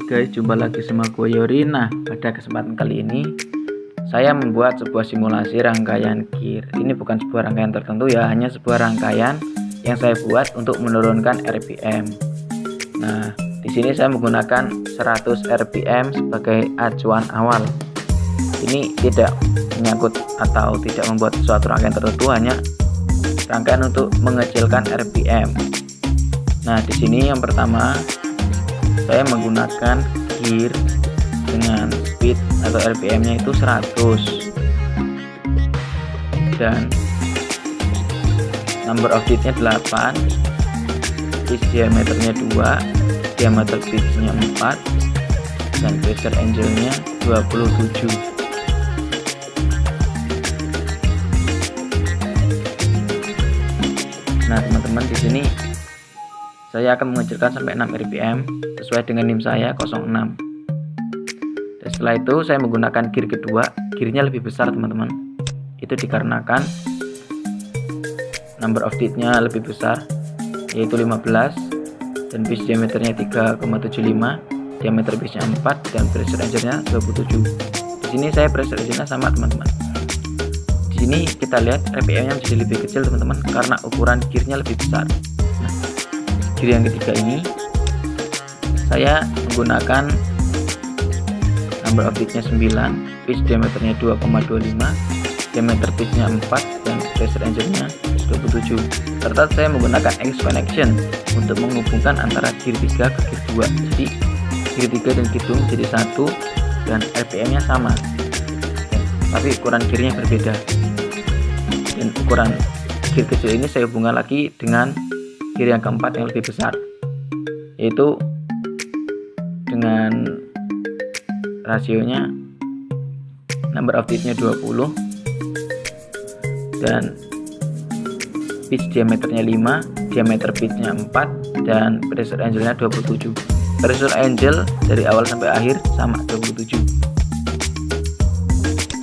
guys, jumpa lagi sama gue Yori. Nah, pada kesempatan kali ini saya membuat sebuah simulasi rangkaian gear. Ini bukan sebuah rangkaian tertentu ya, hanya sebuah rangkaian yang saya buat untuk menurunkan RPM. Nah, di sini saya menggunakan 100 RPM sebagai acuan awal. Ini tidak menyangkut atau tidak membuat suatu rangkaian tertentu, hanya rangkaian untuk mengecilkan RPM. Nah, di sini yang pertama saya menggunakan gear dengan speed atau RPM-nya itu 100 dan number of beat-nya 8, pitch diameternya 2, diameter pitch-nya 4, dan pressure angle-nya 27. Nah, teman-teman, di sini saya akan mengecilkan sampai 6 RPM sesuai dengan NIM saya 06. Dan setelah itu saya menggunakan gear kedua. Gearnya lebih besar, teman-teman. Itu dikarenakan number of beat-nya lebih besar, yaitu 15, dan pitch diameternya 3,75, diameter pitch-nya 4, dan pressure angle-nya 27. Di sini saya pressure angle-nya sama, teman-teman. Di sini kita lihat RPM-nya menjadi lebih kecil, teman-teman, karena ukuran gear-nya lebih besar. Gear yang ketiga ini saya menggunakan number of beat-nya 9, pitch diameternya 2,25, diameter pitch-nya 4, dan pressure angle-nya 27. Serta saya menggunakan X connection untuk menghubungkan antara gear 3 ke gear 2. Jadi gear 3 dan gear 2 menjadi satu dan RPM-nya sama, tapi ukuran gear-nya berbeda. Dan ukuran gear kecil ini saya hubungkan lagi dengan gear yang keempat yang lebih besar, yaitu dengan rasionya number of beat-nya 20 dan pitch diameternya 5, diameter pitch-nya 4, dan pressure angle-nya 27. Pressure angle dari awal sampai akhir sama 27.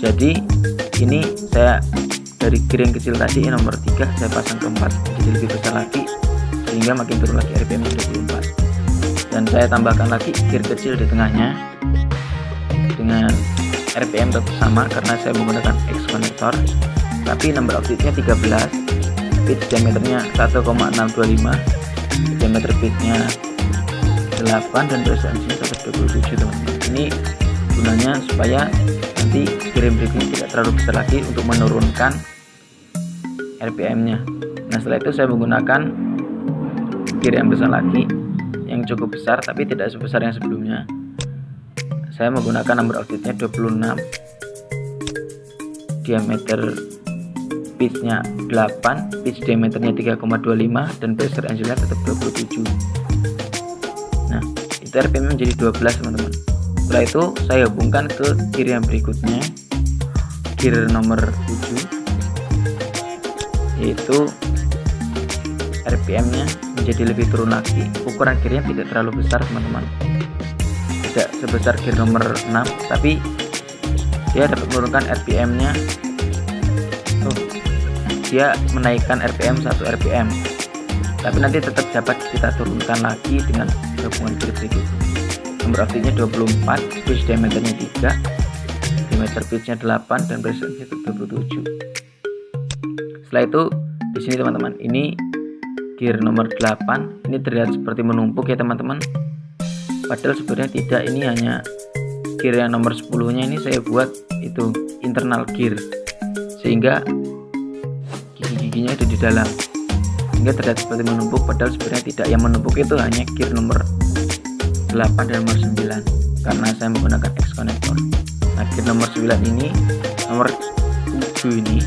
Jadi ini saya dari gear yang kecil tadi nomor 3 saya pasang ke 4 jadi lebih besar lagi, sehingga makin turun lagi RPM 24. Dan saya tambahkan lagi gear kecil di tengahnya dengan RPM tetap sama karena saya menggunakan X connector, tapi number of beat-nya 13, pitch diameternya 1,625, diameter pitch-nya 8, dan pressure angle-nya tetap 27, teman-teman. Ini gunanya supaya nanti gear berikutnya tidak terlalu besar lagi untuk menurunkan RPM-nya. Nah, setelah itu saya menggunakan gear yang besar lagi, yang cukup besar tapi tidak sebesar yang sebelumnya. Saya menggunakan number of beat-nya 26, diameter pitch-nya 8, pitch diameternya 3,25, dan pressure angle-nya tetap 27. Nah, itu RPM menjadi 12, teman-teman. Setelah itu saya hubungkan ke gear yang berikutnya, gear nomor 7, yaitu RPM-nya menjadi lebih turun lagi. Ukuran gear-nya tidak terlalu besar, teman-teman, tidak sebesar gear nomor 6, tapi dia dapat menurunkan RPM-nya. Dia menaikkan RPM 1 RPM, tapi nanti tetap dapat kita turunkan lagi dengan gabungan gear berikut. Number of beat-nya 24, pitch diameternya 3, diameter pitch-nya 8, dan pressure-nya 27. Setelah itu di sini, teman-teman, ini gear nomor 8. Ini terlihat seperti menumpuk ya, teman-teman, padahal sebenarnya tidak. Ini hanya gear yang nomor 10-nya ini saya buat itu internal gear, sehingga gigi-giginya itu di dalam, sehingga terlihat seperti menumpuk, padahal sebenarnya tidak. Yang menumpuk itu hanya gear nomor 8 dan nomor 9 karena saya menggunakan X connector. Nah, gear nomor 9 ini, nomor 7 ini,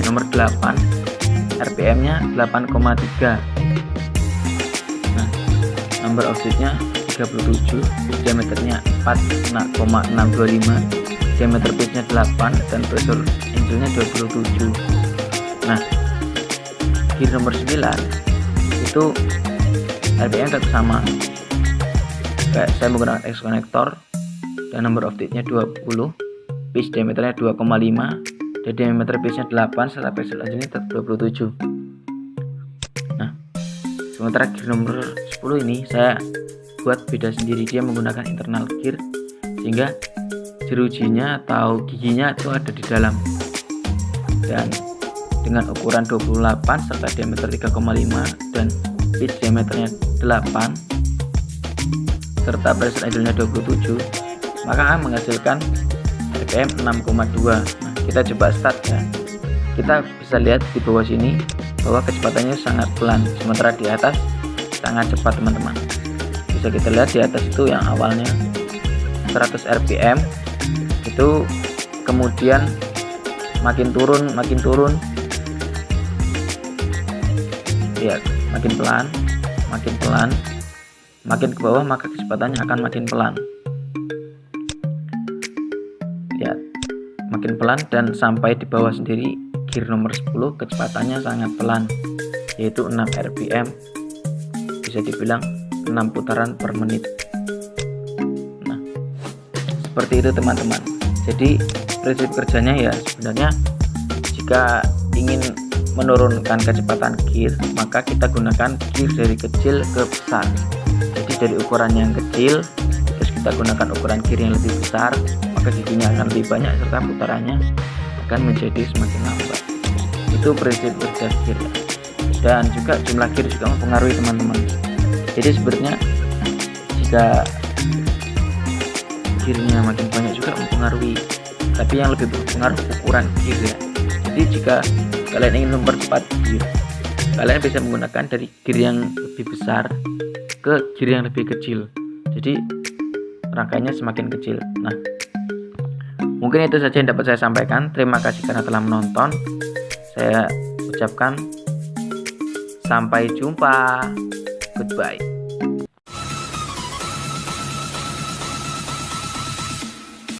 nomor 8, RPM-nya 8,3. Nah, number of beat-nya 37, pitch diameternya 4,625, diameter pitch-nya 8, dan pressure angle-nya 27. Nah, gear nomor 9 itu RPM tetap sama. Kayak saya menggunakan X connector dan number of beat-nya 20, pitch diameternya 2,5, dan diameter pitch-nya 8, serta pressure angle-nya tetap 27. Nah, sementara gear nomor 10 ini saya dibuat beda sendiri, dia menggunakan internal gear sehingga jerujinya atau giginya itu ada di dalam, dan dengan ukuran 28 serta diameter 3,5 dan pitch diameternya 8 serta pressure idle-nya 27, maka akan menghasilkan RPM 6,2. Nah, kita coba start ya. Kita bisa lihat di bawah sini bahwa kecepatannya sangat pelan, sementara di atas sangat cepat teman-teman. Bisa kita lihat di atas itu yang awalnya 100 rpm itu kemudian makin turun lihat, makin pelan, makin ke bawah maka kecepatannya akan makin pelan. Lihat, makin pelan dan sampai di bawah sendiri gear nomor 10 kecepatannya sangat pelan, yaitu 6 rpm, bisa dibilang 6 putaran per menit. Nah, seperti itu teman-teman. Jadi prinsip kerjanya ya sebenarnya jika ingin menurunkan kecepatan gear, maka kita gunakan gear dari kecil ke besar. Jadi dari ukuran yang kecil terus kita gunakan ukuran gear yang lebih besar, maka giginya akan lebih banyak serta putarannya akan menjadi semakin lambat. Itu prinsip kerja gear. Dan juga jumlah gear juga mempengaruhi teman-teman. Jadi sebenarnya jika gearnya makin banyak juga mempengaruhi, tapi yang lebih berpengaruh ukuran gear ya. Jadi jika kalian ingin mempercepat gear, kalian bisa menggunakan dari gear yang lebih besar ke gear yang lebih kecil, jadi rangkainya semakin kecil. Nah, mungkin itu saja yang dapat saya sampaikan. Terima kasih karena telah menonton. Saya ucapkan sampai jumpa, goodbye.